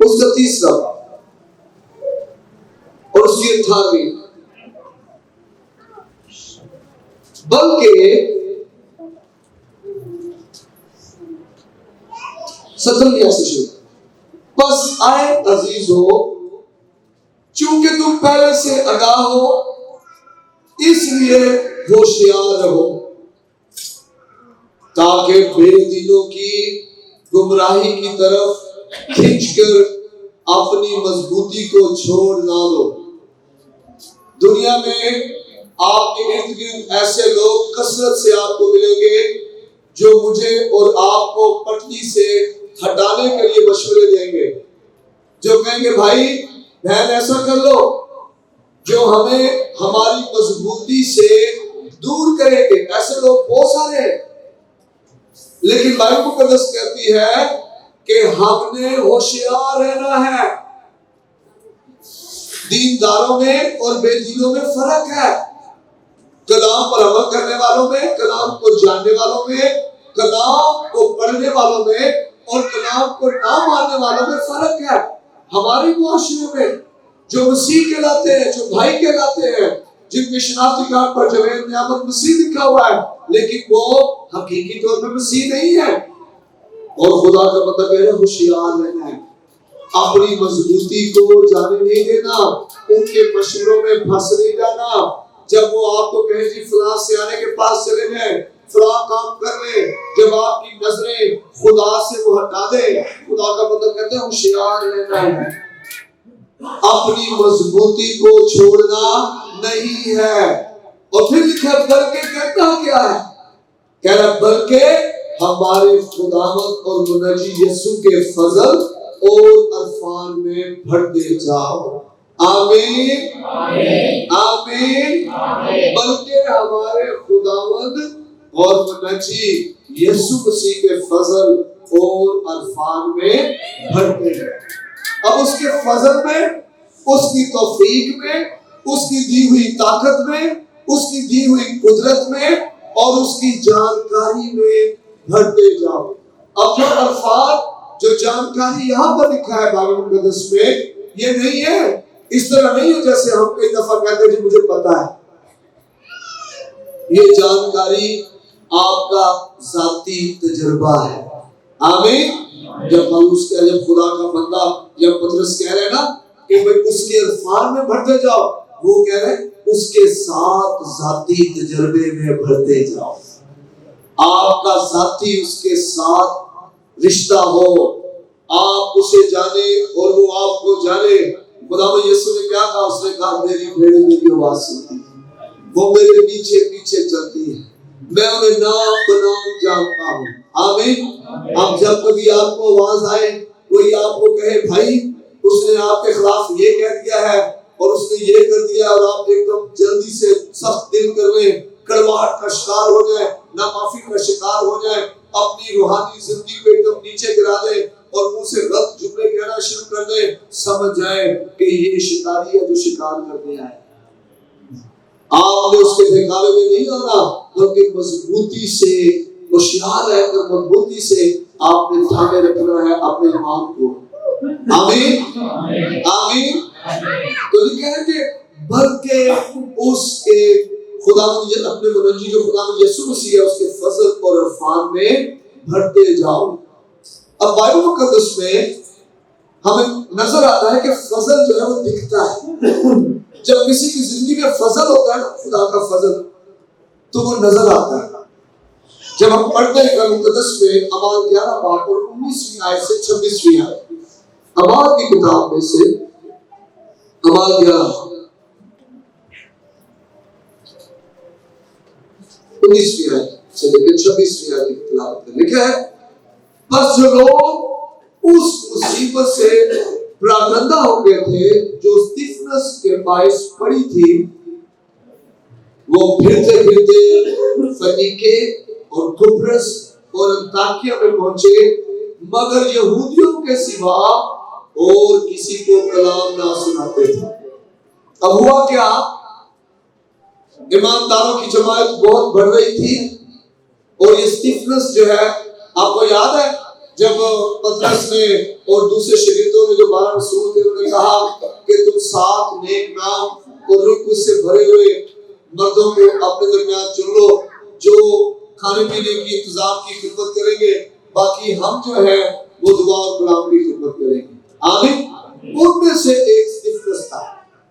اس کا تیسرا اور اس کی 18ویں، بلکہ 17 سے شروع، بس آئے عزیز ہو، چونکہ تم پہلے سے آگاہ ہو اس لیے ہوشیار رہو، تاکہ بے دینوں کی گمراہی کی طرف کھنچ کر اپنی مضبوطی کو چھوڑ نہ دو۔ دنیا میں آپ کے ارد گرد ایسے لوگ کثرت سے آپ کو ملیں گے جو مجھے اور آپ کو پٹری سے ہٹانے کے لیے مشورے دیں گے، جو کہیں گے بھائی بہن ایسا کر لو، جو ہمیں ہماری مضبوطی سے دور کریں گے۔ ایسے لوگ بہت سارے ہیں، لیکن بائبل مقدس کہتی ہے کہ ہم نے ہوشیار رہنا ہے۔ دینداروں میں اور بے دینوں میں فرق ہے، کلام پر عمل کرنے والوں میں، کلام کو جاننے والوں میں، کلام کو پڑھنے والوں میں اور کلام کو نہ ماننے والوں میں فرق ہے۔ ہمارے معاشرے میں جو مسیح کہلاتے ہیں، جو بھائی کہلاتے ہیں، جن کے شناختی کارڈ پر جوید نعمت مسیح لکھا ہوا ہے، لیکن وہ حقیقی طور پر مسیح نہیں ہے، اور خدا کا مطلب ہے ہوشیار رہنا ہے، اپنی مضبوطی کو جانے نہیں دینا، ان کے مشوروں میں پھنس نہیں جانا۔ جب وہ آپ کو کہیں جی فلاں سیانے کے پاس چلے جائیں، فلاں کام کر لیں، جب آپ کی نظریں خدا سے وہ ہٹا دے، خدا کا مطلب کہتے ہیں ہوشیار رہنا ہے، اپنی مضبوطی کو چھوڑنا نہیں ہے۔ اور پھر لکھا بلکہ کہتا کیا ہے؟ کہہ رہا بلکہ ہمارے خداوند اور منجی یسوع کے فضل اور عرفان میں بڑھتے جاؤ۔ آمین آمین۔ بلکہ ہمارے خداوند اور منجی یسوع مسیح کے فضل اور عرفان میں بڑھتے ہیں۔ اب اس کے فضل میں، اس کی توفیق میں، اس کی دی ہوئی طاقت میں، اس کی دی ہوئی قدرت میں اور اس کی جانکاری میں بڑھتے جاؤ۔ اب جو عرفان، جو جانکاری یہاں پر لکھا ہے بائبل مقدس میں، یہ نہیں ہے، اس طرح نہیں ہے جیسے ہم کئی دفعہ کہتے ہیں جی مجھے پتا ہے۔ یہ جانکاری آپ کا ذاتی تجربہ ہے۔ آمین۔ جب خدا کا بندہ یا پترس کہہ رہے نا کہ بھئی اس کے عرفان میں بڑھتے جاؤ، وہ کہہ رہے اس کے ساتھ ذاتی تجربے میں بڑھتے جاؤ۔ آپ کا ذاتی اس کے ساتھ رشتہ ہو، آپ اسے جانے اور وہ آپ کو جانے۔ خدا یسوع نے کیا کہا؟ اس نے کہا میری بھیڑیں میری آواز سنتی ہیں، وہ میرے پیچھے پیچھے چلتی ہیں، میں انہیں نام بنام جانتا ہوں۔ آمین۔ اب جب کبھی آپ کو آواز آئے، کوئی آپ کو کہے بھائی اس نے آپ کے خلاف یہ کہہ دیا ہے اور اس نے یہ کر دیا، اور آپ ایک دم جلدی سے سخت دل کر لیں، کڑواہٹ کا شکار ہو جائے، نامعافی کا شکار ہو جائے، اپنی روحانی زندگی کو ایک دم نیچے گرا دیں اور منہ سے غلط جملے کہنا شروع کر دیں، سمجھ جائیں کہ یہ شکاری ہے جو شکار کرنے آئے۔ آپ نے اس کے بہکاوے میں نہیں آنا، بلکہ مضبوطی سے ہوشیار رہ کر مضبوطی سے آپ نے تھامے رکھنا ہے اپنے ایمان کو۔ آمین آمین۔ تو لکھا ہے کہ بلکہ اس کے خداوند اپنے منجی جو خداوند یسوع مسیح ہے اس کے فضل اور عرفان میں بڑھتے جاؤ۔ اب بائبل مقدس میں ہمیں نظر آتا ہے کہ فضل جو ہے وہ دکھتا ہے۔ جب کسی کی زندگی میں فضل ہوتا ہے نا، خدا کا فضل، تو وہ نظر آتا ہے۔ جب ہم پڑھتے ہیں کلام مقدس میں اعمال 11 باب اور 19ویں آیت سے 26ویں آیت، اعمال کی کتاب میں سے اعمال 11 19ویں آیت سے لے کر 26ویں آیت کی تلاوت میں لکھا ہے بس جو لوگ اس مصیبت سے پراگندہ ہو گئے تھے جو استفنس کے باعث پڑی تھی، وہ پھرتے پھرتے فنیکے اور قبرص اور انطاکیہ میں پہنچے، مگر یہودیوں کے سوا اور کسی کو کلام نہ سناتے تھے۔ اب ہوا کیا؟ ایمانداروں کی جماعت بہت بڑھ رہی تھی، اور یہ استفنس جو ہے آپ کو یاد ہے جب پترس نے اور دوسرے شاگردوں نے جو 12 رسول تھے انہوں نے کہا کہ تم 7 نیک نام اور روح القدس سے بھرے ہوئے مردوں کو اپنے درمیان چن لو جو کھانے پینے کی انتظام کی خدمت کریں گے، باقی ہم جو ہے وہ دعا اور کلام کی خدمت کریں گے۔ آمین۔ ان میں سے ایک سٹیفنس تھا،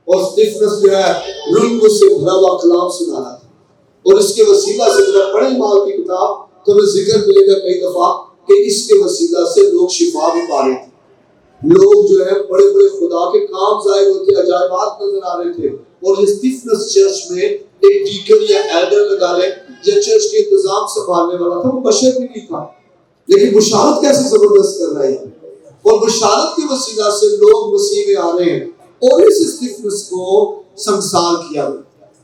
اور سٹیفنس جو ہے روح القدس سے بھرا ہوا کلام سنانا تھا، اور اس کے وسیلہ سے جب پڑھیں مال کی کتاب تو ہمیں ذکر ملے گا کئی دفعہ کہ اس کے وسیلہ سے لوگ شفا بھی پا رہے تھے، لوگ جو ہے بڑے بڑے خدا کے کام ظاہر ہوتے، عجائبات نظر آ رہے تھے۔ اور یہ سٹیفنس چرچ میں ایک ڈیکن یا ایلڈر لگا لیں جو چرچ کے انتظام سنبھالنے والا تھا، وہ بشر بھی نہیں تھا، لیکن بشارت کیسے زبردست کر رہا ہے، اور بشارت کے وسیلہ سے لوگ مسیح میں آ رہے ہیں۔ اور اس سٹیفنس کو سنسار کیا گیا،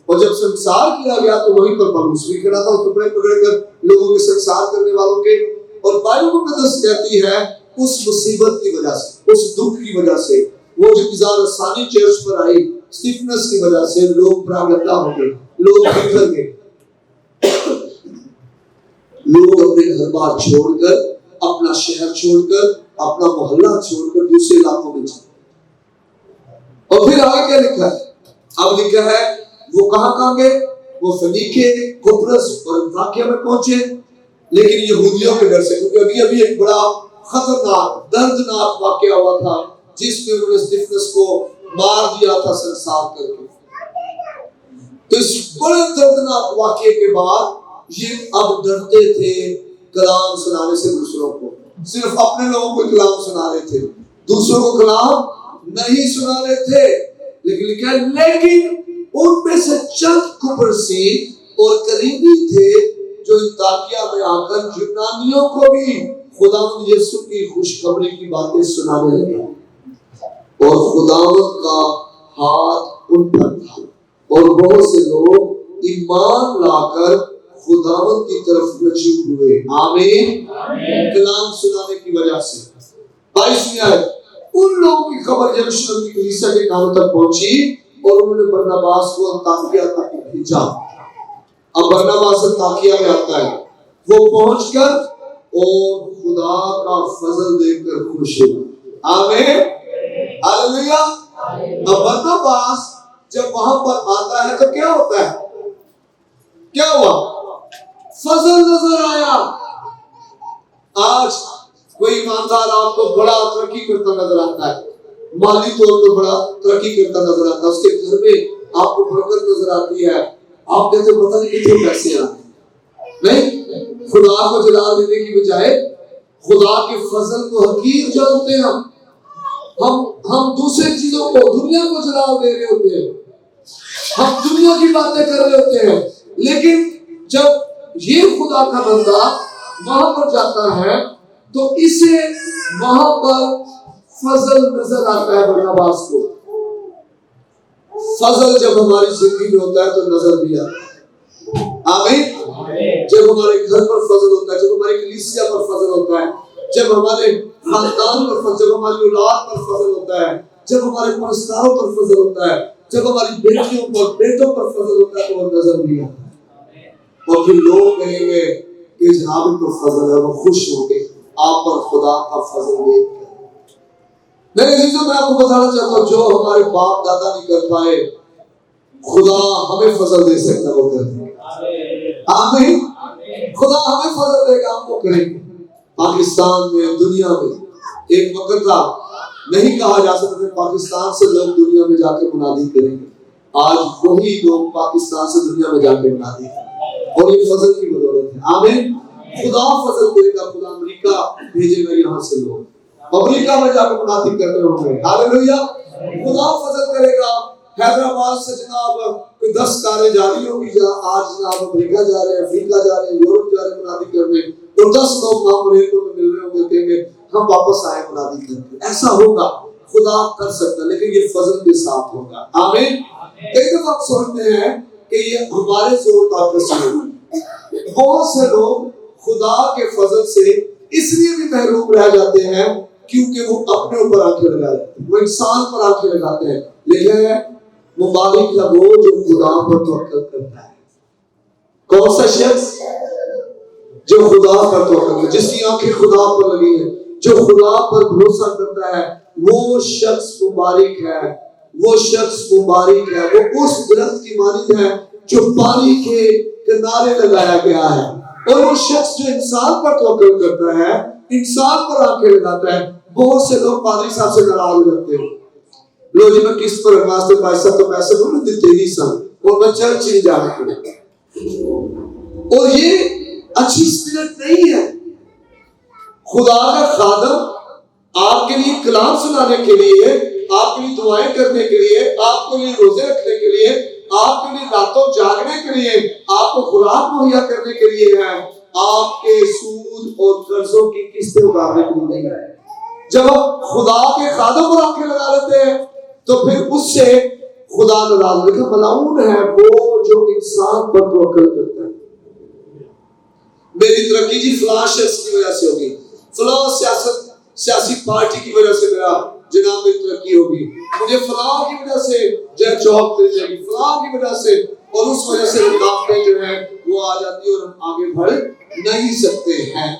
اور جب سنسار کیا گیا تو وہیں پر پولس بھی کھڑا تھا، کپڑے پکڑ کر لوگوں کے سنسار کرنے والوں کے۔ اور بائبل مقدس کہتی ہے اس مصیبت کی وجہ سے، اس دکھ کی وجہ سے، وہ جو اظہار ثانی چرچ پر آئی سٹیفنس کی وجہ سے، لوگ پراگندہ ہو گئے، لوگ بکھر گئے، لوگ اپنے گھر بار چھوڑ کر، اپنا شہر چھوڑ کر، اپنا محلہ چھوڑ کر دوسرے علاقوں میں چلے۔ اور پھر آگے کیا لکھا ہے؟ اب لکھا ہے وہ کہاں گئے؟ وہ فنیکے، قبرص اور انطاکیہ میں پہنچے، لیکن یہودیوں کے ڈر سے، کیونکہ ابھی ایک بڑا خطرناک دردناک واقعہ ہوا تھا جس میں انہوں نے سٹیفنس کو مار دیا تھا سنسار کر کے۔ تو اس بڑے دردناک واقعے کے بعد یہ اب ڈرتے تھے کلام سنانے سے دوسروں کو، صرف اپنے لوگوں کو کلام سنا رہے تھے، دوسروں کو کلام نہیں سنا رہے تھے۔ لیکن ان میں سے چند قبرصی اور کلیدی تھے جو انطاکیہ میں آ کر یونانیوں کو بھی خداوند یسوع کی خوشخبری کی باتیں سنانے لگے، اور خداوند کا ہاتھ ان پر تھا، اور بہت سے لوگ ایمان لا کر خداوند کی طرف رجوع ہوئے۔ آمین۔ کلام سنانے کی وجہ سے 22ویں آیت، ان لوگوں کی خبر یروشلم کی کلیسیا کے کانوں تک پہنچی اور انہوں نے برناباس کو انطاکیہ تک بھیجا۔ اب برناباس انطاکیہ میں آتا ہے، وہ پہنچ کر اور خدا کا فضل دیکھ کر خوش ہوا۔ آمین، ہاللیلویہ۔ اب برناباس جب وہاں پر آتا ہے تو کیا ہوتا ہے؟ کیا ہوا؟ فضل نظر آیا۔ آج کوئی ایماندار آپ کو بڑا ترقی کرتا نظر آتا ہے، مالی طور پر بڑا ترقی کرتا نظر آتا ہے، اس کے گھر میں آپ کو برکت نظر آتی ہے، آپ کہتے ہیں پتہ نہیں کتنے پیسے آتے، نہیں، خدا کو جلال دینے کی بجائے خدا کے فضل کو حقیر جانتے ہیں۔ ہم دوسرے چیزوں کو، دنیا کو جلال دے رہے ہوتے ہیں، ہم دنیا کی باتیں کر رہے ہوتے ہیں، لیکن جب یہ خدا کا بندہ وہاں پر جاتا ہے تو اسے وہاں پر فضل نظر آتا ہے۔ برناباس کو فضل جب ہماری زندگی میں ہوتا ہے تو نظر بھی آتا ہے۔ آمین۔ جب ہمارے گھر پر فضل ہوتا ہے، جب ہماری کلیسیا پر فضل ہوتا ہے، جب ہمارے خاندان پر فضل، جب ہماری اولاد پر فضل ہوتا ہے، جب ہمارے پرستاروں پر فضل ہوتا ہے، جب ہماری بیٹیوں پر بیٹوں پر فضل ہوتا ہے تو وہ نظر بھی آتا ہے، اور پھر لوگ کہیں گے کہ جناب ان پر فضل ہے، وہ خوش ہوں گے آپ پر خدا کا فضل دیکھ کر۔ میرے عزیزوں، میں آپ کو بتانا چاہتا ہوں جو ہمارے باپ دادا نہیں کر پائے خدا ہمیں فضل دے سکتا ہے، وہ کرتے ہیں۔ آمین۔ خدا ہمیں فضل دے گا، ہم وہ کریں گے۔ پاکستان میں، دنیا میں ایک وقت تھا نہیں کہا جا سکتا کہ پاکستان سے لوگ دنیا میں جا کے منادی کریں گے، آج وہی لوگ پاکستان سے دنیا میں جا کے منادی کریں، اور یہ فضل کی بدولت ہے۔ آمین۔ خدا فضل دے گا، خدا امریکہ بھیجے گا یہاں سے لوگ، امریکہ میں جا کے منادی کرتے ہوں گے۔ ہاللیلویہ۔ خدا فضل کرے گا۔ حیدرآباد سے جناب کوئی 10 کاریں جاری ہوگی، آج جناب امریکہ جا رہے ہیں، افریقہ جا رہے ہیں، یورپ جا رہے ہیں منادی کرنے، تو 10 لوگ وہاں ریتوں میں مل رہے ہوں گے، کہیں گے ہم واپس آئے منادی کرنے۔ ایسا ہوگا، خدا کر سکتا، لیکن یہ فضل کے ساتھ ہوگا۔ آمین۔ ایک دفعہ آپ سوچتے ہیں کہ یہ ہمارے زور طاقت سے ہوگا۔ بہت سے لوگ خدا کے فضل سے اس لیے بھی محروم رہ جاتے ہیں کیونکہ وہ اپنے اوپر آنکھیں لگاتے ہیں، وہ انسان پر آنکھیں لگاتے ہیں، لیکن مبارک ہے وہ جو خدا پر توکل کرتا ہے۔ کون سا شخص جو خدا پر توکل کرتا ہے، جس کی آنکھیں خدا پر لگی ہیں، جو خدا پر بھروسہ کرتا ہے، وہ شخص مبارک ہے، وہ شخص مبارک ہے، وہ اس درخت کی مانند ہے جو پانی کے کنارے لگایا گیا ہے۔ اور وہ شخص جو انسان پر توکل کرتا ہے، انسان پر آنکھیں لگاتا ہے۔ بہت سے لوگ پادری صاحب سے ناراض ہو جاتے ہیں، لوگ جی میں کس پر واسطے پیسہ تو پیسے بولے دیتے ہی سن اور میں چرچ ہی جانا کرتا، اور یہ اچھی اسپرٹ نہیں ہے۔ خدا کا خادم آپ کے لیے کلام سنانے کے لیے، آپ کے لیے دعائیں کرنے کے لیے، آپ کے لیے روزے رکھنے کے لیے، آپ کے لیے راتوں جاگنے کے لیے، آپ کو خوراک مہیا کرنے کے لیے ہے، آپ کے سود اور قرضوں کی قسطیں اتارنے کے لیے نہیں ہے۔ جب ہم خدا کے خادم پر آنکھیں لگا لیتے ہیں تو پھر اس سے خدا ناراض، لیکن ملعون ہے وہ جو انسان پر توکل کرتا ہے۔ میری ترقی جی فلاں شخص کی وجہ سے ہوگی، فلاں سیاسی پارٹی کی وجہ سے میرا جناب میری ترقی ہوگی، مجھے فلاں کی وجہ سے جو جاب مل جائے گی، فلاں کی وجہ سے، اور اس وجہ سے رکاوٹیں جو ہیں وہ آ جاتی ہے اور ہم آگے بڑھ نہیں سکتے ہیں۔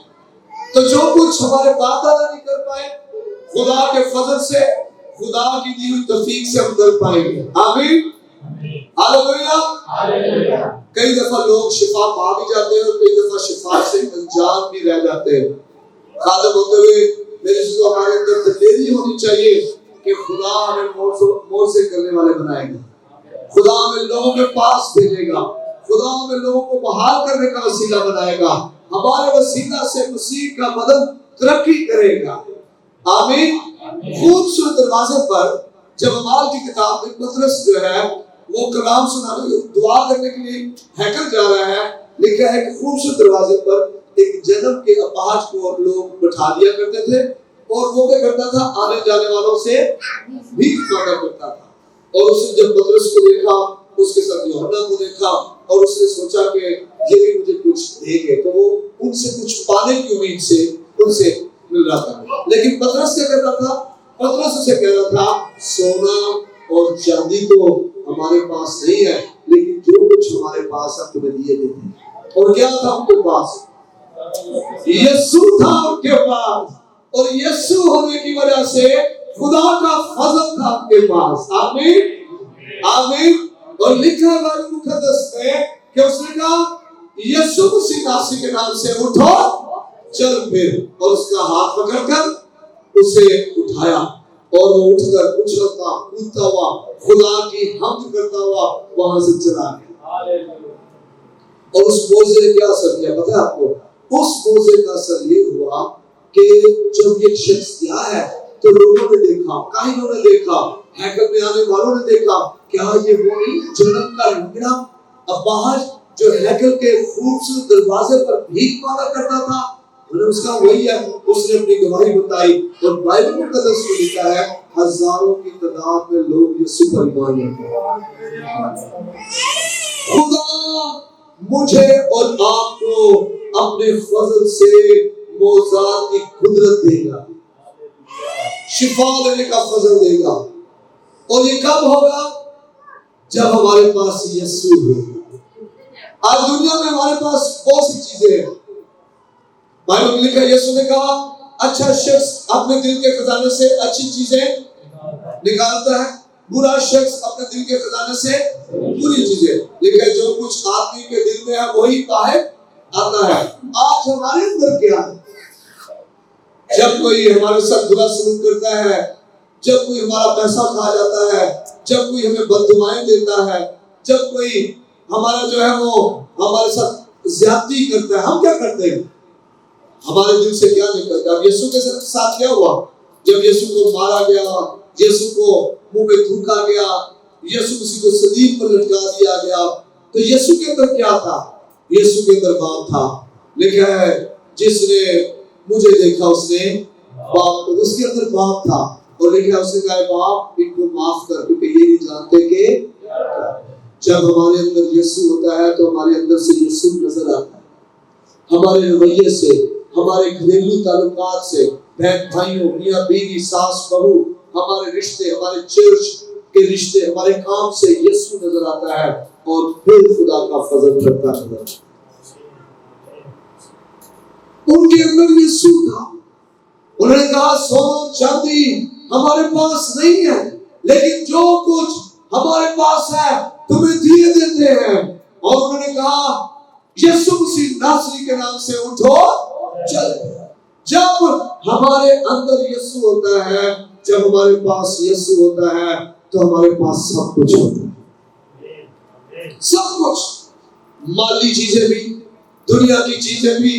تو جو کچھ ہمارے باپ دادا نہیں کر پائے، خدا کے فضل سے، خدا کی دی ہوئی توفیق سے ہم کر پائیں گے۔ آمین، ہاللیلویہ۔ کئی دفعہ لوگ شفا پا بھی جاتے ہیں اور کئی دفعہ شفا سے انجان بھی رہ جاتے ہیں۔ خادم ہوتے ہوئے میرے سے تو ہمارے اندر دلیری ہونی چاہیے کہ خدا ہمیں مور سے کرنے والے بنائے گا، خدا ہمیں لوگوں کے پاس بھیجے گا، خدا ہمیں لوگوں کو بحال کرنے کا وسیلہ بنائے گا، ہمارے وسیلہ سے مسیح کا بدن ترقی کرے گا۔ آمین۔ خوبصورت دروازے پر جب اعمال کی کتاب میں پطرس جو ہے وہ کلام سنانے دعا کرنے کے لیے ہیکل جا رہا ہے، لکھا ہے کہ خوبصورت دروازے پر ایک جنم کے اپاہج کو لوگ بٹھا دیا کرتے تھے، اور وہ کیا کرتا تھا، آنے جانے والوں سے بھیک مانگا کرتا تھا۔ اور اس نے جب پطرس کو دیکھا، اس کے ساتھ یوحنا کو دیکھا، اور اس نے سوچا کہ یہ بھی مجھے کچھ دیں گے، تو وہ ان سے کچھ پانے کی امید سے ان سے مل رہا تھا۔ لیکن پطرس کیا کرتا تھا، پطرس اسے کہہ رہا تھا سونا اور چاندی تو ہمارے پاس نہیں ہے، لیکن جو کچھ ہمارے پاس ہے تمہیں دیے دیتے ہیں۔ اور کیا تھا ان کے پاس؟ یسوع تھا ان کے پاس، اور یسوع ہونے کی وجہ سے خدا کا فضل تھا ان کے پاس۔ آمین، آمین۔ اور لکھا ہے بائبل مقدس میں کہ اس نے کہا یسوع مسیح ناصری کے نام سے اٹھو چل پھر، اور اس کا ہاتھ پکڑ کر اسے اٹھایا، اور وہ اٹھ کر اچھلتا کودتا ہوا خدا کی حمد کرتا ہوا وہاں سے چلا گیا۔ اور اس موعظے نے کیا اثر کیا پتہ ہے آپ کو؟ اس موعظے کا اثر یہ ہوا کہ جب یہ شخص کیا ہے تو لوگوں نے دیکھا، کاہنوں نے دیکھا، ہیکل میں آنے والوں نے دیکھا، کیا یہ وہی جنم کا لنگڑا اپاہج جو ہیکل کے خوبصورت دروازے پر بھیک مانگا کرتا تھا؟ انہوں نے اس کا وہی ہے۔ اس نے اپنی گواہی بتائی، اور بائبل مقدس میں لکھا ہے ہزاروں کی تعداد میں لوگ یسوع پر ایمان لاتے۔ خدا مجھے اور آپ کو اپنے فضل سے معجزات کی قدرت دے گا، شفا دینے کا فضل دے گا، اور یہ کب ہوگا؟ جب ہمارے پاس یسوع ہوگا۔ آج دنیا میں ہمارے پاس بہت سی چیزیں ہیں، بائبل میں لکھا ہے یسوع نے کہا اچھا شخص اپنے دل کے خزانے سے اچھی چیزیں نکالتا ہے، برا شخص اپنے دل کے خزانے سے بری چیزیں۔ لکھا ہے جو کچھ آدمی کے دل میں ہے وہی باہر آتا ہے۔ آج ہمارے اندر کیا ہے؟ جب کوئی ہمارے ساتھ برا سلوک کرتا ہے، جب کوئی ہمارا پیسہ کھا جاتا ہے، جب کوئی ہمیں بددعائیں دیتا ہے، جب کوئی ہمارا جو ہے وہ ہمارے ساتھ زیادتی کرتا ہے، ہم کیا کرتے ہیں؟ ہمارے دل سے کیا نکلتا ہے؟ اب یسوع کے ساتھ کیا ہوا؟ جب یسوع کو مارا گیا، یسوع کو منہ پہ تھوکا گیا، یسوع مسیح کو صلیب پر لٹکا دیا گیا، تو یسوع کے اندر کیا تھا؟ یسوع کے اندر باپ تھا۔ لکھا ہے جس نے مجھے دیکھا اس نے باپ کو، اس کے اندر باپ تھا، اور لکھا ہے اس نے کہا باپ ان کو معاف کر کیونکہ یہ نہیں جانتے کہ جب ہمارے اندر یسوع ہوتا ہے تو ہمارے اندر سے یسوع نظر آتا ہے، ہمارے رویے سے، ہمارے گھریلو تعلقات سے، بہن بھائیوں، میاں بیوی، ساس بہو، ہمارے رشتے، ہمارے چرچ کے رشتے، ہمارے کام سے یسوع نظر آتا ہے، اور پھر خدا کا فضل کرتا ہے۔ ان کے اندر یسوع تھا. انہوں نے کہا سونا چاندی ہمارے پاس نہیں ہے، لیکن جو کچھ ہمارے پاس ہے تمہیں دیے دیتے ہیں. اور انہوں نے کہا یسوع مسیح ناصری کے نام سے اٹھو چل. جب ہمارے اندر یسوع ہوتا ہے، جب ہمارے پاس یسوع ہوتا ہے تو ہمارے پاس سب کچھ ہوتا ہے. سب کچھ، مالی چیزیں بھی، دنیا کی چیزیں بھی،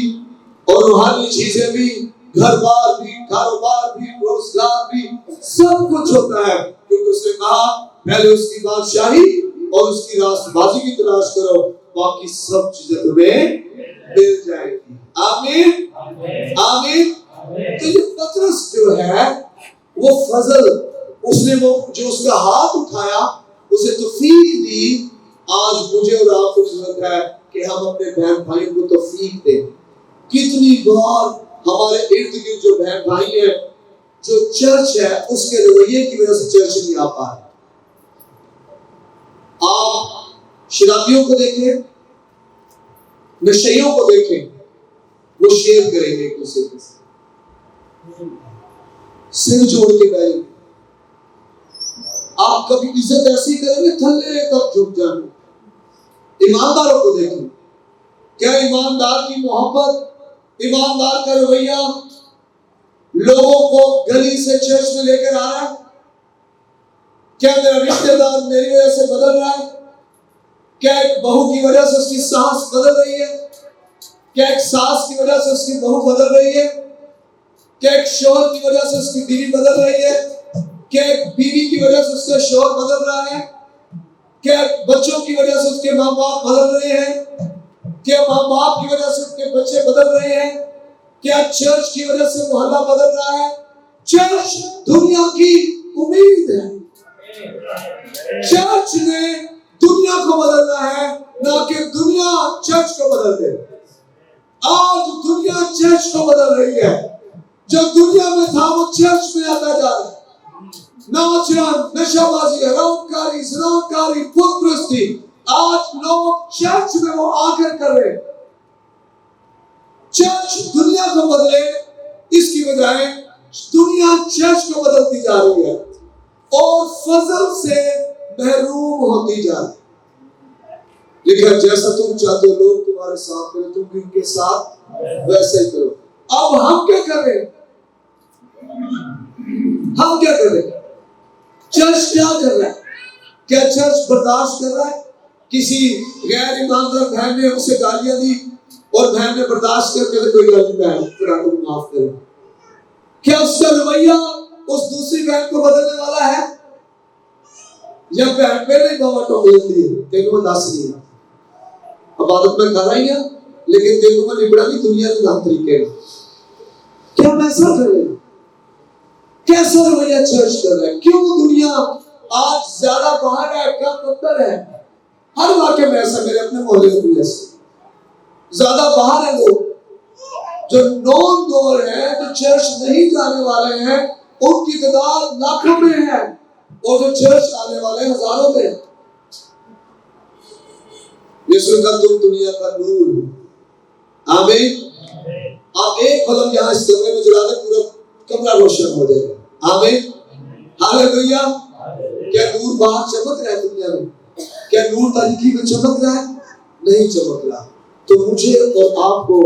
اور روحانی چیزیں بھی، گھر بار بھی، کاروبار بھی، روزگار بھی، سب کچھ ہوتا ہے. کیونکہ اس نے کہا پہلے اس کی بادشاہی اور اس کی راست بازی کی تلاش کرو، باقی سب چیزیں تمہیں مل جائیں گی. آمین آمین. تو یہ پطرس جو ہے وہ فضل، اس نے وہ جو اس کا ہاتھ اٹھایا اسے توفیق دی. آج مجھے اور آپ کو ضرورت ہے کہ ہم اپنے بہن بھائیوں کو توفیق دیں. کتنی بار ہمارے ارد گرد جو بہن بھائی ہیں، جو چرچ ہے اس کے رویے کی وجہ سے چرچ نہیں آ پا رہے. آپ شرابیوں کو دیکھیں، نشیوں کو دیکھیں، وہ شیئر کریں گے ایک دوسرے کے ساتھ، سر جوڑ کے بیٹھیں گے. آپ کبھی عزت ایسی کریں گے تھلے تک جھک جائیں. ایمانداروں کو دیکھیں، کیا ایماندار کی محبت، ایماندار کا رویہ لوگوں کو گلی سے چرچ میں لے کر آ رہا ہے؟ کیا میرا رشتہ دار میری وجہ سے بدل رہا ہے؟ کیا ایک بہو کی وجہ سے اس کی ساس بدل رہی ہے؟ کیا ایک ساس کی وجہ سے اس کی بہو بدل رہی ہے؟ کیا ایک شوہر کی وجہ سے اس کی بیوی بدل رہی ہے؟ کیا ایک بیوی کی وجہ سے اس کا شوہر بدل رہا ہے؟ کیا بچوں کی وجہ سے اس کے ماں باپ بدل رہے ہیں؟ کیا ماں باپ کی وجہ سے اس کے بچے بدل رہے ہیں؟ کیا چرچ کی وجہ سے محلہ بدل رہا ہے؟ چرچ دنیا کی امید ہے. چرچ نے دنیا کو بدلنا ہے، نہ کہ دنیا چرچ کو بدل دے. آج دنیا چرچ کو بدل رہی ہے. جو دنیا میں تھا وہ چرچ میں آتا جا رہا ہے. نوجوان نشہ بازی، حرامکاری، زناکاری، بت پرستی، آج لوگ چرچ میں وہ آ کر رہے ہیں. چرچ دنیا کو بدلے اس کی بجائے دنیا چرچ کو بدلتی جا رہی ہے اور فضل سے محروم ہوتی جا رہی ہے. لیکن جیسا تم چاہتے ہو لوگ تمہارے ساتھ کریں، تم بھی ان کے ساتھ ویسا ہی کرو. اب ہم کیا کریں؟ ہم کیا کریں؟ چرچ کیا کر رہا ہے؟ کیا چرچ برداشت کر رہا ہے؟ کسی غیر ایماندار بہن نے اسے گالیاں دی اور بہن نے برداشت کر کے کوئی گالی بہن خدا کو معاف کرے. کیا اس کا رویہ اس دوسری بہن کو بدلنے والا ہے؟ یا بہن پہلے ہی بابا ٹوک لیتی ہے تینوں میں دس نہیں ہے، عبادت میں کر رہی ہے لیکن تینوں میں نبڑا نہیں دنیا کے ہم طریقے ہیں. کیا ہم ایسا کر رہے ہیں؟ کیسا رویہ چرچ کر رہا ہے؟ کیوں دنیا آج زیادہ باہر ہے، کم اندر ہے؟ ہر واقعے میں ایسا، میرے اپنے محلے میں بھی ایسا. زیادہ باہر ہیں لوگ، جو نون دور ہیں، جو چرچ نہیں جانے والے ہیں، ان کی تعداد لاکھوں میں ہے، اور جو چرچ آنے والے ہزاروں میں. یسوع کا تم دنیا کا نور ہو. آمین. آپ ایک بلب یہاں اس کمرے میں جلا دیں، پورا کمرہ روشن ہو جائے گا. آمین. ہاللیلویہ. کیا نور باہر چمک رہا ہے دنیا میں؟ کیا نور تاریکی میں چمک رہا ہے؟ نہیں چمک رہا. تو مجھے اور آپ کو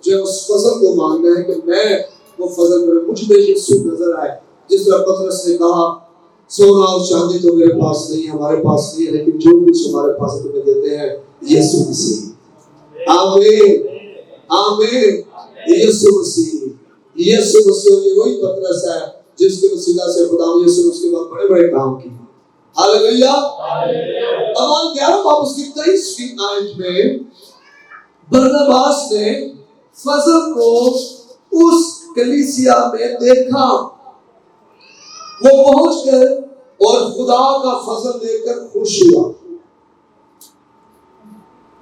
جو اس فضل کو مانگنا ہے کہ میں وہ فضل میں مجھ میں یسوع نظر آئے. جس طرح پطرس نے کہا سونا اور چاندی تو میرے پاس نہیں ہے، ہمارے پاس نہیں ہے، لیکن جو کچھ ہمارے پاس تمہیں دیتے ہیں یسوع مسیح. آمین آمین. یسوع مسیح، یسوع مسیح. یہ وہی پطرس ہے جس کے وسیلہ سے خدا یسوع اس کے بعد بڑے بڑے کام کیے. ہاللیلویہ. اعمال 11 باب اس کی 23ویں آیت میں برناباس نے فضل کو اس کلیسیا میں دیکھا. وہ پہنچ کر اور خدا کا فضل دیکھ کر خوش ہوا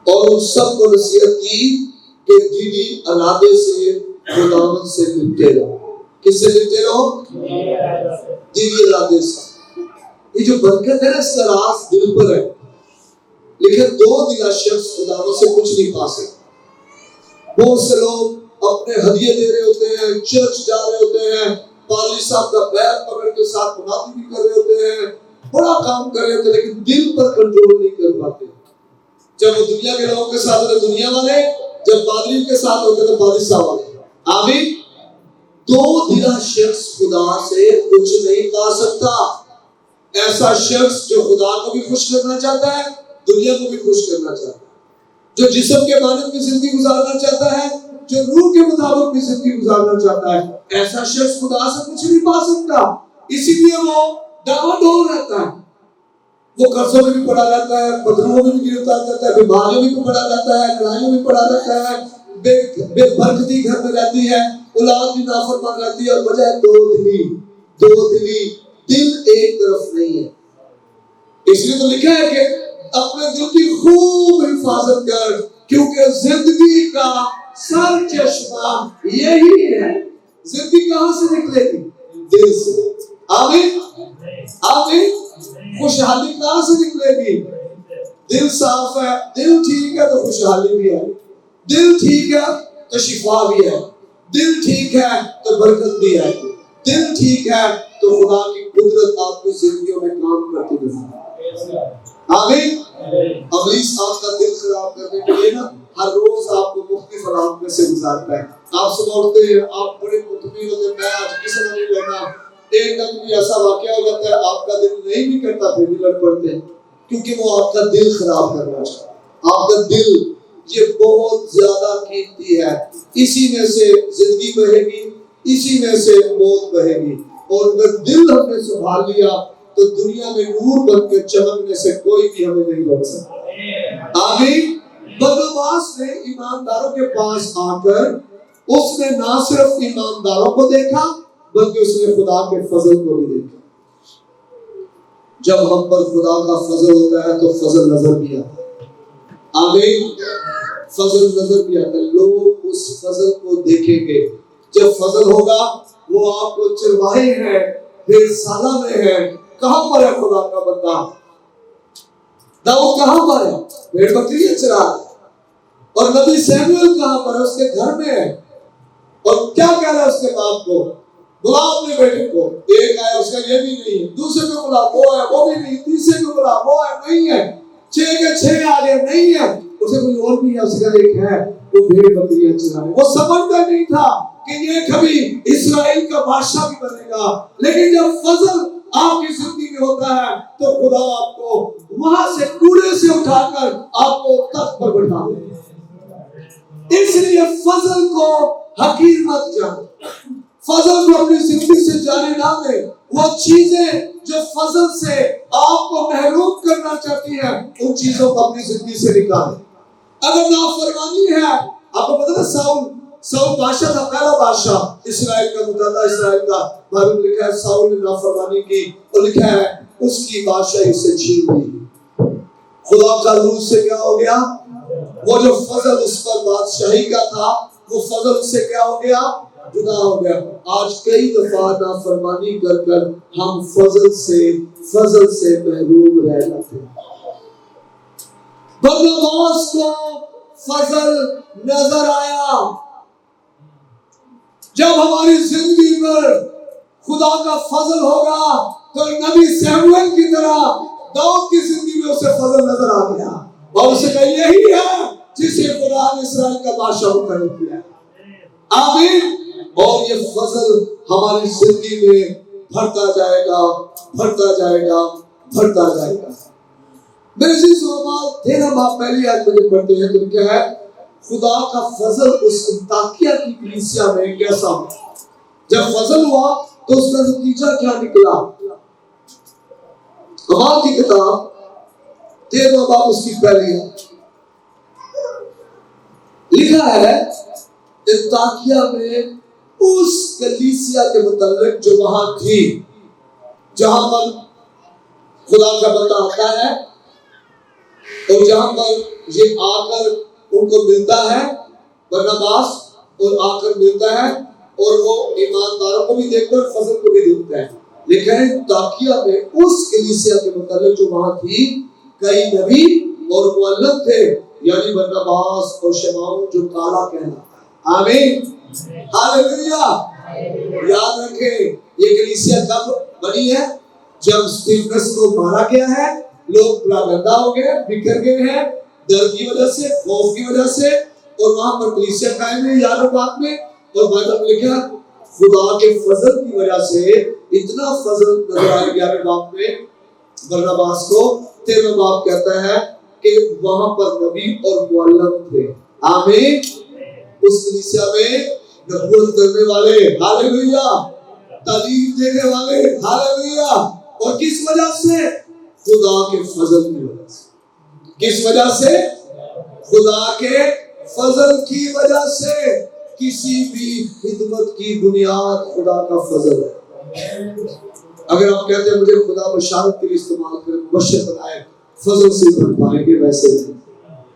اور ان سب کو نصیحت کی کہ دینی ارادے سے خداوند سے ملتے رہو. کس سے ملتے رہو؟ دینی ارادے سے. یہ جو برکت ہے نا، اس کا راز دل پر ہے. لیکن دو دلا شخص خداوند سے کچھ نہیں پا سکتے. بہت سے لوگ اپنے ہدیے دے رہے ہوتے ہیں، چرچ جا رہے ہوتے ہیں، پادری صاحب کا بیگ پکڑ کے ساتھ منادی بھی کر رہے ہوتے ہیں، بڑا کام کر رہے ہوتے ہیں، لیکن دل پر کنٹرول نہیں کر پاتے۔ جب وہ دنیا کے لوگوں کے ساتھ ہوتے دنیا والے، جب پادری کے ساتھ ہوتے تو پادری صاحب والے۔ آمین۔ دو دلا شخص خدا سے کچھ نہیں پا سکتا۔ ایسا شخص جو خدا کو بھی خوش کرنا چاہتا ہے، دنیا کو بھی خوش کرنا چاہتا ہے، جو جسم کے مانند کی زندگی گزارنا چاہتا ہے، جو روح کے مطابق بھی زندگی گزارنا چاہتا ہے، ایسا شخص خدا سے کچھ نہیں پا سکتا۔ اسی لیے وہ ڈاما ڈول رہتا ہے، وہ قرضوں میں بھی پڑا رہتا ہے، بدلوں میں بھی گرفتار رہتا ہے، بیماریوں میں بھی پڑا رہتا ہے، لڑائیوں میں پڑا رہتا ہے، بے برکتی گھر میں رہتی ہے، اولاد بھی نافرمان رہتی ہے، اور وجہ ہے دو دلی، دل ایک طرف نہیں ہے۔ اس لیے تو لکھا ہے کہ اپنے دل کی خوب حفاظت کر، کیونکہ زندگی کا سر چشمہ یہی ہے۔ زندگی کہاں سے نکلے گی؟ دل سے۔ آمین آمین۔ خوشحالی کہاں سے نکلے گی؟ دل صاف ہے، دل ٹھیک ہے تو خوشحالی بھی ہے، دل ٹھیک ہے تو شفا بھی ہے، دل ٹھیک ہے تو برکت بھی ہے، دل ٹھیک ہے تو خدا کی قدرت آپ کی زندگیوں میں کام کرتی رہتی ہے۔ آمین۔ ابلیس آپ کا دل خراب کرنے کے لیے نا ہر روز آپ کو مختلف علامتوں سے گزارتا ہے۔ آپ صبح اٹھتے ہیں، آپ بڑے مطمئن ہوتے ہیں، میں آج کسی نے نہیں لڑنا، ایک دم بھی ایسا واقعہ ہو جاتا ہے آپ کا دل نہیں بھی کرتا، پھر بھی لڑ پڑتے ہیں، کیونکہ وہ آپ کا دل خراب کرنا چاہتا ہے۔ آپ کا دل یہ بہت زیادہ قیمتی ہے، اسی میں سے زندگی بہے گی، اسی میں سے موت بہے گی، اور اگر دل ہم نے سنبھال لیا تو دنیا میں نور بن کے چمکنے سے کوئی بھی ہمیں نہیں روک سکتا۔ آمین۔ برداباس نے ایمانداروں کے پاس آ کر اس نے نہ صرف ایمانداروں کو دیکھا بلکہ اس نے خدا کے فضل کو بھی دیکھا۔ جب ہم پر خدا کا فضل ہوتا ہے تو فضل نظر بھی آتا ہے۔ آمین۔ فضل نظر بھی آتا ہے، لوگ اس فضل کو دیکھیں گے۔ جب فضل ہوگا وہ آپ کو چرواہے ہیں، بھیڑ سالہ میں ہے۔ کہاں پر ہے خدا کا بندہ؟ داؤد کہاں پر ہے؟ بھیڑ بکریاں چرا رہا ہے۔ اور نبی سیموئیل کہاں پر ہے؟ اس کے گھر میں ہے۔ اور کیا کہہ رہا ہے اس کے باپ کو؟ بلا اپنے بیٹے کو۔ ایک آیا اس کا یہ بھی نہیں ہے، دوسرے کو بلا وہ ہے وہ بھی نہیں، تیسرے کو بلا وہ ہے نہیں ہے، 6 کے 6 آگے نہیں ہے، اسے کوئی اور بھی ہے، اس کا ایک ہے وہ بھیڑ بکریاں چرا رہے۔ وہ سمجھتا نہیں تھا کہ یہ کبھی اسرائیل کا بادشاہ بھی بنے گا، لیکن جب فضل آپ کی زندگی میں ہوتا ہے تو خدا آپ کو وہاں سے کوڑے سے اٹھا کر آپ کو تخت پر بٹھا دے۔ اس لیے فضل کو حقیر مت جان، فضل کو اپنی زندگی سے جانے نہ دے۔ وہ چیزیں جو فضل سے آپ کو محروم کرنا چاہتی ہیں ان چیزوں کو اپنی زندگی سے نکالیں۔ اگر نافرمانی ہے، آپ کو پتہ ہے ساؤل بادشاہ تھا، پہلا بادشاہ اسرائیل کا، متحدہ اسرائیل کا۔ بائبل میں لکھا ہے ساؤل نے نافرمانی کی، اور لکھا ہے اس کی بادشاہی سے چھین لی۔ خدا کا روح سے کیا ہو گیا؟ وہ جو فضل اس پر بادشاہی کا تھا وہ فضل اس سے کیا ہو گیا؟ جدا ہو گیا۔ آج کئی دفعہ نافرمانی کر کر ہم فضل سے محروم رہ جاتے ہیں۔ برداباس کو فضل نظر آیا۔ جب ہماری زندگی پر خدا کا فضل ہوگا تو نبی سیموئیل کی طرح داؤد کی زندگی میں اسے فضل نظر آ گیا، اور اسے کہا یہی ہے جسے خدا نے اسرائیل کا بادشاہ مقرر کیا۔ آمین۔ اور یہ فضل ہماری زندگی میں بڑھتا جائے گا، بڑھتا جائے گا، بڑھتا جائے گا۔ میرے عزیز علماء، 13 باب پہلی آیت میں پڑھتے ہیں تو کیا ہے؟ خدا کا فضل اس انطاکیہ کی کلیسیا میں کیسا ہوا؟ جب فضل ہوا تو اس کا نتیجہ کیا نکلا؟ اعمال کی کتاب 13 باب اس کی پہلی آیت لکھا ہے، انطاکیہ میں اس کلیسیا کے متعلق جو وہاں تھی، جہاں پر خدا کا بندہ آتا ہے اور جہاں پر یہ آ کر ان کو ملتا ہے، برناباس، اور آ کر ملتا ہے اور وہ ایمانداروں کو بھی دیکھ کر فضل کو بھی دیکھتا ہے۔ لیکن انطاکیہ میں اس کلیسیا کے متعلق جو وہاں تھی، کئی نبی اور معلم تھے، یعنی برناباس اور شمعون جو کالا کہلاتا ہے۔ آمین ہاللویا. یاد رکھیں یہ کلیسیا کب بنی ہے؟ جب اسٹیفنس کو مارا گیا ہے، لوگ پراگندہ ہو گئے، بکھر گئے ہیں ڈر کی وجہ سے، خوف کی وجہ سے، اور وہاں پر کلیسیا قائم ہے یاد بات میں. اور بائبل میں لکھا خدا کے فضل کی وجہ سے اتنا فضل نظر آیا 11 باب میں برناباس کو. 13 باب کہتا ہے کہ وہاں پر نبی اور معلم تھے. آمین. اس کلیسیا میں نبوت کرنے والے، ہاللویا، تعلیم دینے والے، ہاللویا. اور کس وجہ سے؟ خدا کے فضل کی وجہ سے. کس وجہ سے؟ خدا کے فضل کی وجہ سے. کسی بھی خدمت کی بنیاد خدا کا فضل ہے. اگر آپ کہتے ہیں مجھے خدا بشارت کے لیے استعمال کرے، مبشر بنائے، فضل سے بن پائیں گے ویسے نہیں.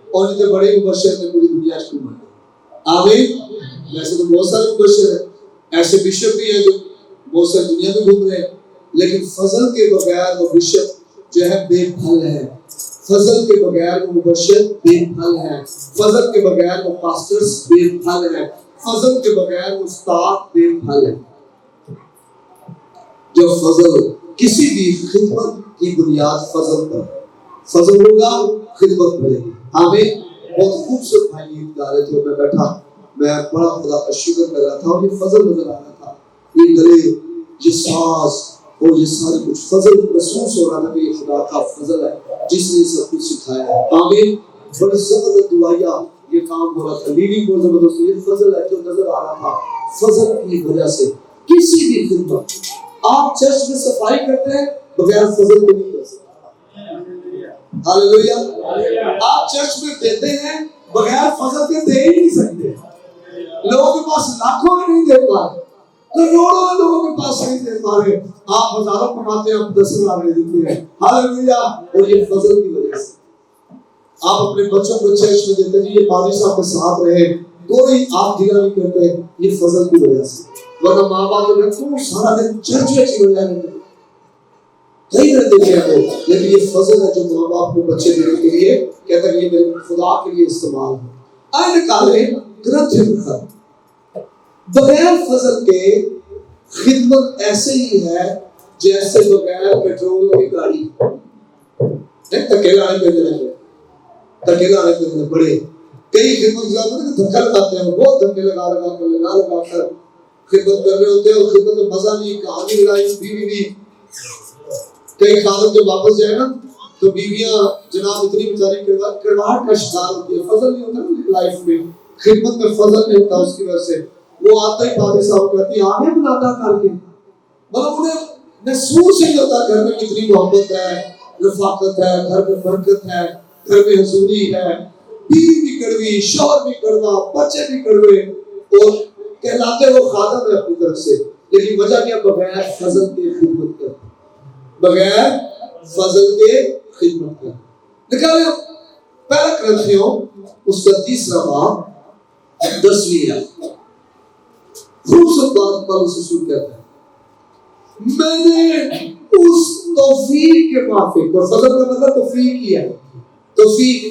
اور جتنے بڑے مبشر نے پوری دنیا کو مانا. آمین. ویسے تو بہت سارے مبشر ہیں، ایسے بشپ بھی ہیں جو بہت ساری دنیا میں گھوم رہے ہیں، لیکن فضل کے بغیر وہ بشپ جو ہے بے پھل ہے. فضل کے بغیر وہ مبشر بے پھل ہے. فضل کے بغیر وہ پاسٹرز بے پھل ہے. فضل کے بغیر وہ استاد بے پھل ہے. جو فضل، کسی بھی خدمت کی بنیاد فضل پر، فضل ہوگا خدمت بڑھے گی. آمین. بہت خوبصورت بھائی گیت گا رہے تھے، میں بیٹھا، میں بڑا خدا کا شکر کر رہا تھا، اور یہ فضل نظر آ رہا تھا. یہ گلے، یہ ساز اور یہ سارے کچھ فضل محسوس ہو رہا تھا کہ یہ خدا کا فضل ہے جس نے سب کچھ سکھایا ہے. آمین. بڑی زبردست دعائیا یہ کام ہو رہا تھا، لیڈنگ بہت زبردست. یہ فضل ہے جو نظر آ رہا تھا. فضل کی وجہ سے کسی بھی خدمت، آپ چرچ میں صفائی کرتے ہیں بغیر فضل کو نہیں کر سکتے. ہاللویا. آپ چرچ میں دیتے ہیں بغیر فضل کے دے ہی نہیں سکتے. لوگوں کے پاس لاکھوں میں نہیں دے پا رہے، کروڑوں لوگوں کے پاس نہیں دے پا رہے. آپ ہزاروں کماتے ہیں، آپ 10,000 میں دیتے ہیں. ہاللویا. اور یہ فضل کی وجہ سے. آپ اپنے بچوں کو چرچ میں دیتے ہیں، یہ پادری صاحب کے ساتھ رہے، کوئی آپ گلا نہیں کرتے، یہ فضل کی وجہ سے. ورنہ ماں باپ کو سارا دن چرچ میں چل جانے دیتے کئی طرح دیتے ہیں، لیکن یہ فضل ہے جو ماں باپ کو بچے دینے کے لیے کہتا ہے یہ میرے خدا کے لیے استعمال ہے. آئے نکالے گرنتھ لکھا بغیر فضل کے خدمت ایسے ہی ہے جیسے بغیر پیٹرول کی گاڑی. تکیلا آنے پہ بڑے کئی خدمت دھکا لگاتے ہیں، بہت دھکے لگا کر خدمت کر رہے ہوتے ہیں، اور خدمت میں مزہ نہیں، کہانی لڑائی، بیوی بھی. کئی خادم جب واپس جائے نا تو بیویاں جناب اتنی بیچاری کڑواہٹ کا شکار ہوتی ہے. فضل نہیں ہوتا نا لائف میں، خدمت میں فضل نہیں ہوتا. اس کی وجہ سے وہ آتا ہی پادری صاحب کہتی آگے بلاتا کر کے، مطلب انہیں محسوس نہیں ہوتا گھر میں کتنی محبت ہے، رفاقت ہے، گھر میں برکت ہے، گھر میں حضوری ہے. بیوی بھی کڑوی، شوہر بھی کڑوا، بچے بھی کڑوے، اور کہلاتے وہ خادم ہے اپنی طرف سے، لیکن وجہ کیا؟ بغیر فضل کے خدمت کرتے، بغیر فضل کے خدمت کرتے. نکالے پہلا کرنتھیوں اس کا 3 باب 10 آیت. خوبصورت بات پالوس رسول کہتا ہے، میں نے اس توفیق کے موافق، اور فضل کا مطلب توفیق ہی ہے، توفیق،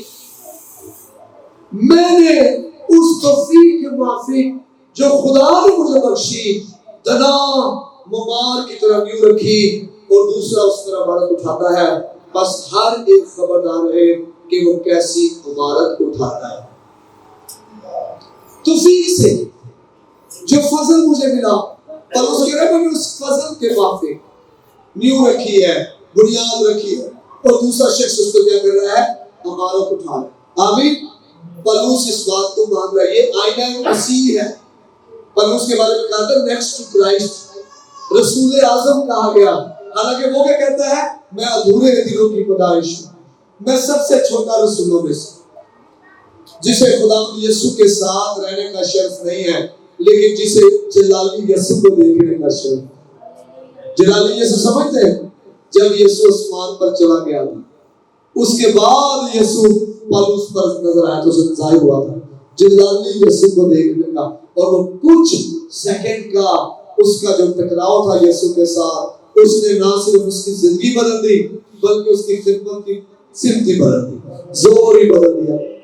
میں نے اس توفیق کے موافق جو خدا نے مجھے بخشی، دنا ممار کی طرح یوں رکھی، اور دوسرا اس طرح عمارت اٹھاتا ہے. بس ہر ایک خبردار ہے کہ وہ کیسی عمارت اٹھاتا ہے. توفیق سے جو فضل مجھے ملا، اور اس کے رب نے اس فضل کے موافق نیو رکھی ہے، بنیاد رکھی ہے، اور دوسرا شخص اس کو کیا کر رہا ہے؟ عمارت اٹھا رہا ہے. آمین. پلوس اس بات کو مان رہا ہے، یہ آئینہ مسیح ہے. پلوس کے بارے میں کہا تھا نیکسٹ ٹو کرائسٹ، رسول اعظم کہا گیا. حالانکہ وہ کیا کہتا ہے؟ میں ادھورے دلوں کی پیدائش ہوں، میں سب سے چھوٹا رسولوں میں سے، جسے خدا یسوع کے ساتھ رہنے کا شرف نہیں ہے، لیکن جسے جلالی یسوع کو دیکھنے کا شرف ہے. جلالی یسوع سمجھتے ہیں؟ جب یسوع آسمان پر چلا گیا تھا، اس کے بعد یسوع پالوس پر نظر آیا تو اسے ظاہر ہوا تھا جلالی یسوع کو دیکھنے کا. اور وہ کچھ سیکنڈ کا اس کا جو ٹکراؤ تھا یسوع کے ساتھ، اس نے نہ صرف اس کی زندگی بدل دی بلکہ اس کی خدمت کی سمت ہی بدل دی، زور ہی بدل دیا.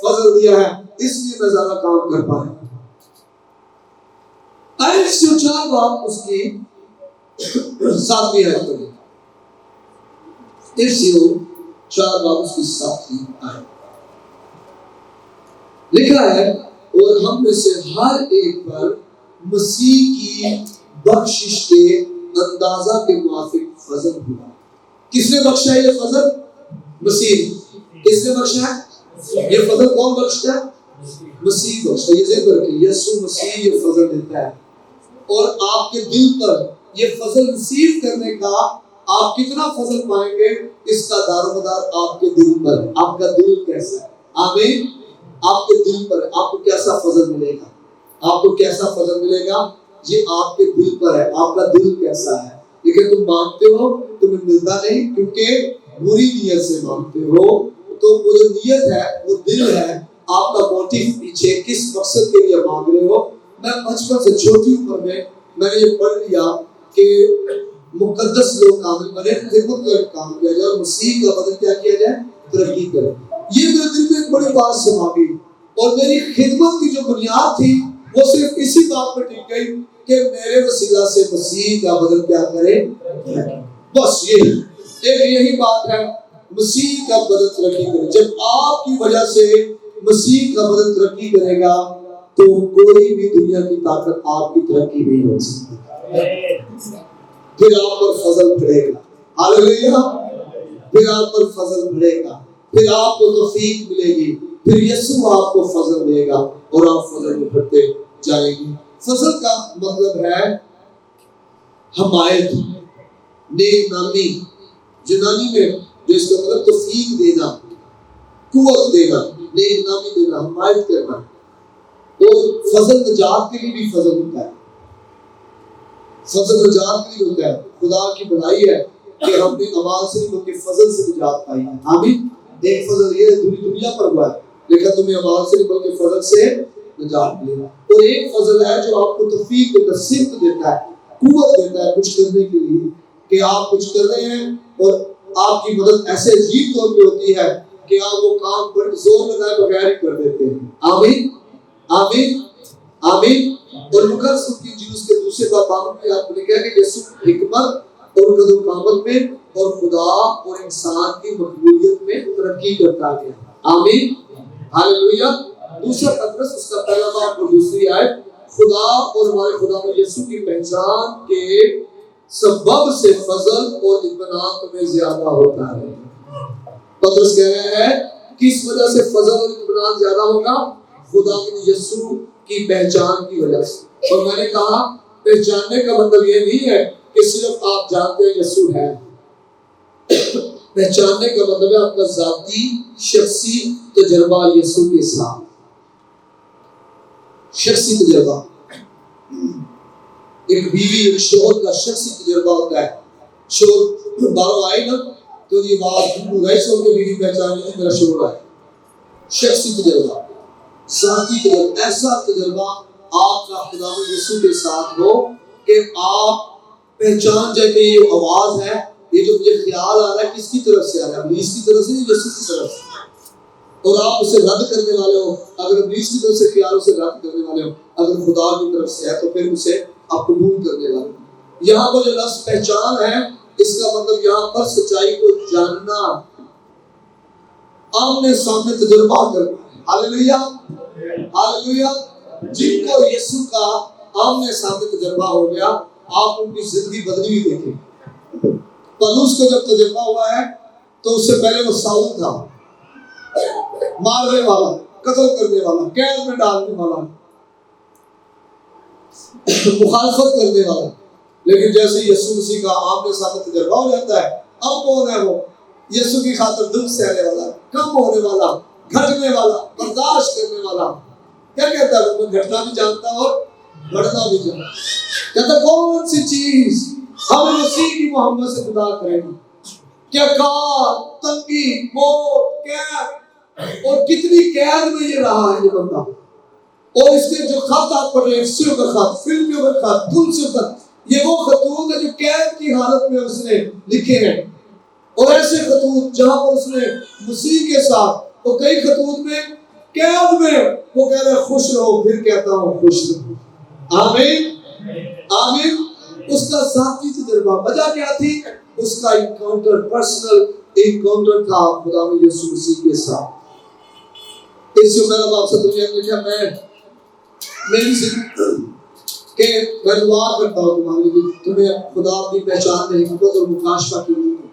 فضل دیا ہے، اس لیے میں زیادہ کام کر پایا۔ جو 4 باب اس کی 7ویں آیت میں، افسیو 4 باب اس کی 7ویں آیت لکھا ہے، اور ہم میں سے ہر ایک پر مسیح کی بخشش کے اندازہ کے موافق فضل ہوا۔ کس نے بخشا ہے یہ فضل؟ مسیح۔ کس نے بخشا ہے یہ فضل؟ کون بخشتا ہے؟ مسیح بخشتا ہے۔ یہ ذکر رکھیں، یسوع مسیح یہ فضل دیتا ہے، اور آپ کے دل پر یہ فضل ریسیو کرنے کا آپ کتنا فضل پائیں گے، اس کا دار و مدار آپ کے دل پر، آپ کا دل کیسا ہے۔ آمین۔ آپ کے دل پر آپ کو کیسا فضل ملے گا، آپ کو کیسا فضل ملے گا، یہ آپ کے دل پر ہے، آپ کا دل کیسا ہے۔ لیکن تم مانگتے ہو تمہیں ملتا نہیں، کیونکہ بری نیت سے مانگتے ہو۔ تو وہ جو نیت ہے، وہ دل ہے، آپ کا موٹیو پیچھے کس مقصد کے لیے مانگ رہے ہو۔ میں بچپن سے چھوٹی عمر میں نے یہ پڑھ لیا کہ مقدس لوگ کامل بنے، خدمت کر کام کیا جائے، اور مسیح کا بدن کیا کیا جائے، ترقی کرے۔ یہ میرے دل میں ایک بڑی بات سما گئی، اور میری خدمت کی جو بنیاد تھی وہ صرف اسی بات پہ ٹک گئی کہ میرے وسیلہ سے مسیح کا بدن کیا کرے، بس یہی بات ہے، مسیح کا بدن ترقی کرے۔ جب آپ کی وجہ سے مسیح کا بدن ترقی کرے گا تو کوئی بھی دنیا کی طاقت آپ کی ترقی نہیں ہو سکتی، پھر آپ پر فضل بڑھے گا۔ ہاللیلویا۔ پھر آپ پر فضل بڑھے گا، پھر آپ کو توفیق ملے گی، پھر یسوع آپ کو فضل دے گا، اور آپ فضل میں بڑھتے جائیں گے۔ فضل کا مطلب ہے حمایت، نیک نامی، یونانی میں جو اس کا مطلب توفیق دینا، قوت دینا، نیک نامی دینا، حمایت کرنا۔ اور فضل نجات کے لیے بھی فضل ہوتا ہے، فضل نجات کے لیے ہوتا ہے۔ خدا کی بھلائی ہے کہ ہم نے اعمال سے نہیں بلکہ فضل سے نجات پائی ہے۔ آمین۔ ایک فضل یہ پوری دنیا پر ہوا ہے، لیکن تمہیں اعمال سے نہیں بلکہ فضل سے نجات ملے گا۔ اور ایک فضل ہے جو آپ کو توفیق دیتا ہے، صفت دیتا ہے، قوت دیتا ہے کچھ کرنے کے لیے، کہ آپ کچھ کر رہے ہیں اور آپ کی مدد ایسے عجیب طور پہ ہوتی ہے کہ آپ وہ کام بڑے زور لگائے بغیر ہی کر دیتے ہیں۔ آمین آمین آمین۔ اور لوکاس کی انجیل کے دوسرے باب میں آپ نے کہا کہ یسوع حکمت اور قدر قامت میں اور خدا اور انسان کی مقبولیت میں ترقی کرتا گیا۔ آمین ہاللیلویا۔ دوسرا پطرس اس کا پہلا باب اور دوسری آیت، خدا اور ہمارے خدا میں یسوع کی پہچان کے سبب سے فضل اور اطمینان تمہیں زیادہ ہوتا ہے۔ پطرس کہہ رہے ہیں کس وجہ سے فضل اور اطمینان زیادہ ہوگا؟ خدا کے یسوع کی پہچان کی وجہ سے۔ اور میں نے کہا پہچاننے کا مطلب یہ نہیں ہے کہ صرف آپ جانتے ہیں یسوع ہے، پہچاننے کا مطلب ہے آپ کا ذاتی شخصی تجربہ یسوع کے ساتھ، شخصی تجربہ۔ ایک بیوی ایک شوہر کا شخصی تجربہ ہوتا ہے، شوہر باہر آئے نا تو یہ بات رئیس ہو کے بیوی پہچانے میرا شوہر آئے، شخصی تجربہ، ذاتی تجربہ۔ ایسا تجربہ آپ کا خدا یسوع کے ساتھ ہو کہ آپ پہچان جائے کہ یہ آواز ہے، یہ جو مجھے خیال آ رہا ہے کس کی طرف سے آ رہا ہے، ابلیس کی طرف سے یا یسوع کی طرف سے، اور آپ اسے رد کرنے والے ہو۔ اگر ابلیس کی طرف سے خیال اسے رد کرنے والے ہو، اگر خدا کی طرف سے ہے تو پھر اسے آپ قبول کرنے والے ہو۔ یہاں پر جو لفظ پہچان ہے، اس کا مطلب یہاں پر سچائی کو جاننا، آمنے سامنے تجربہ کرنا۔ ہاللیلویا ہاللیلویا۔ جن کو یسوع کا آمنے سامنے تجربہ ہو گیا، آپ ان کی زندگی بدلی ہوئی دیکھیں۔ پولس کو جب تجربہ ہوا ہے تو اس سے پہلے وہ ساؤل تھا، مارنے والا، قتل کرنے والا، قید میں ڈالنے والا، مخالفت کرنے والا۔ لیکن جیسے یسوع مسیح کا آمنے سامنے تجربہ ہو جاتا ہے، اب کون ہے وہ؟ یسوع کی خاطر دکھ سہنے والا، کم ہونے والا، گھٹنے والا، برداشت کرنے والا۔ کیا کہتا ہے وہ؟ میں گھٹنا بھی جانتا اور بڑھنا بھی جانتا۔ کہتا کون سی چیز ہمیں مسیح کی محبت سے جدا کرے گی؟ کیا کار، تنگی، موت، قید، اور کتنی قید میں یہ رہا ہے یہ بندہ۔ اور اس کے جو خط آپ پڑھ رہے ہیں، افسیوں کا خط، فلمیوں کا خط، تلسیوں کا خط، یہ وہ خطوط ہے جو قید کی حالت میں اس نے لکھے ہیں۔ اور ایسے خطوط جہاں پر اس نے مسیح کے ساتھ، اور کئی خطوط میں قید میں وہ کہہ رہا خوش رہو، پھر کہتا ہوں خوش رہو۔ آمین آمین۔ اس کا ذاتی تجربہ، وجہ کیا تھی؟ اس کا انکاؤنٹر، پرسنل انکاؤنٹر تھا خدا میں یسوع مسیح کے ساتھ۔ اس سے میرا باپ سے دنیا میں کیا میری زندگی کہ میں دعا کرتا ہوں تمہارے لیے، تمہیں خدا اپنی پہچان میں حکمت اور مکاشفہ کی ہوئی ہے۔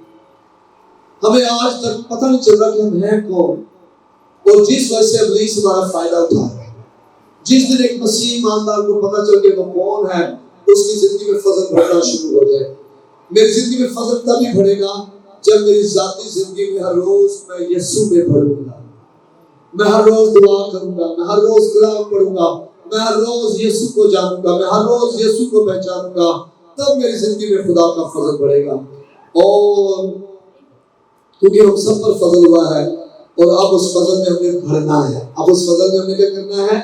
ہمیں آج تک پتہ نہیں چل رہا کہ ہم ہیں کون، اور جس وجہ سے ابلیس ہمارا فائدہ اٹھا ہے۔ جس دن ایک مسیح ایماندار کو پتہ چل کے وہ کون ہے، اس کی زندگی میں فضل بڑھنا شروع ہو جائے۔ میری زندگی میں فضل تبھی بڑھے گا جب میری ذاتی زندگی میں ہر روز میں یسوع میں بڑھوں گا، میں ہر روز دعا کروں گا، میں ہر روز کلام پڑھوں گا، میں ہر روز یسوع کو جانوں گا، میں ہر روز یسوع کو پہچانوں گا، تب میری زندگی میں خدا کا فضل بڑھے گا۔ اور کیونکہ ہم سب پر فضل ہوا ہے، اور اب اس فضل میں ہم نے بڑھنا ہے۔ اب اس فضل میں ہم نے کیا کرنا ہے؟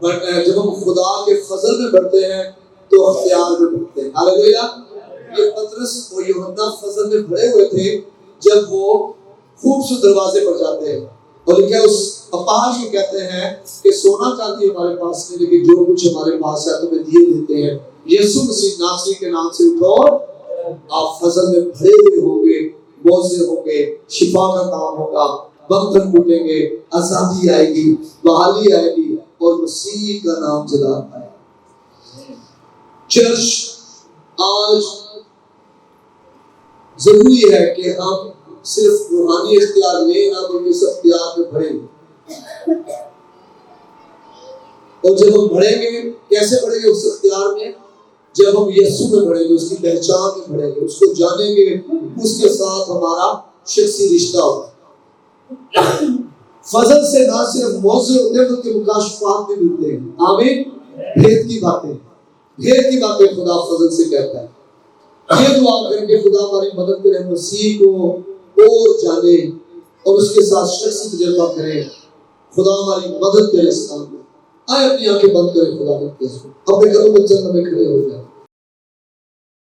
بڑھنا ہے۔ جب ہم خدا کے فضل میں بڑھتے ہیں تو اختیار میں بڑھتے ہیں۔ ہاللیلویہ۔ یہ پطرس اور یوحنا فضل میں بڑھے ہوئے تھے جب وہ خوبصورت دروازے پر جاتے ہیں، اور لکھا اس اپاہج کو کہتے ہیں کہ سونا چاندی ہمارے پاس نہیں، لیکن جو کچھ ہمارے پاس ہے تمہیں دیے دیتے ہیں، یسوع مسیح ناصری کے نام سے اٹھو، آپ فضل میں بھرے ہوئے ہوں گے، موزے ہوں گے، شفا کا کام ہوگا، بندھن ٹوٹیں گے، آزادی آئے گی، بحالی آئے گی، اور مسیح کا نام جلا آئے گا۔ چرچ آج ضروری ہے کہ ہم صرف روحانی اختیار لیں نہ بلکہ اس اختیار میں بڑھیں۔ اور جب ہم بڑھیں گے، کیسے بڑھیں گے؟ اس اختیار میں جب ہم یسوع میں بڑھیں گے، اس کی پہچان میں بڑھیں گے، اس کو جانیں گے، اس کے ساتھ ہمارا شخصی رشتہ ہوگا۔ فضل سے نہ صرف موضوع ہوتے ہیں بلکہ مکاشفات بھی ملتے ہیں۔ آمین۔ بھید کی باتیں خدا فضل سے کہتا ہے۔ یہ دعا کریں کہ خدا ہماری مدد کرے، مسیح کو اور جانے اور اس کے ساتھ شخصی تجربہ کریں۔ خدا ہماری مدد کرے اس کام میں۔ آئے اپنی آنکھیں بند کریں، خدا کی قسم اپنے قدموں پر چلنے میں کھڑے ہو جائیں۔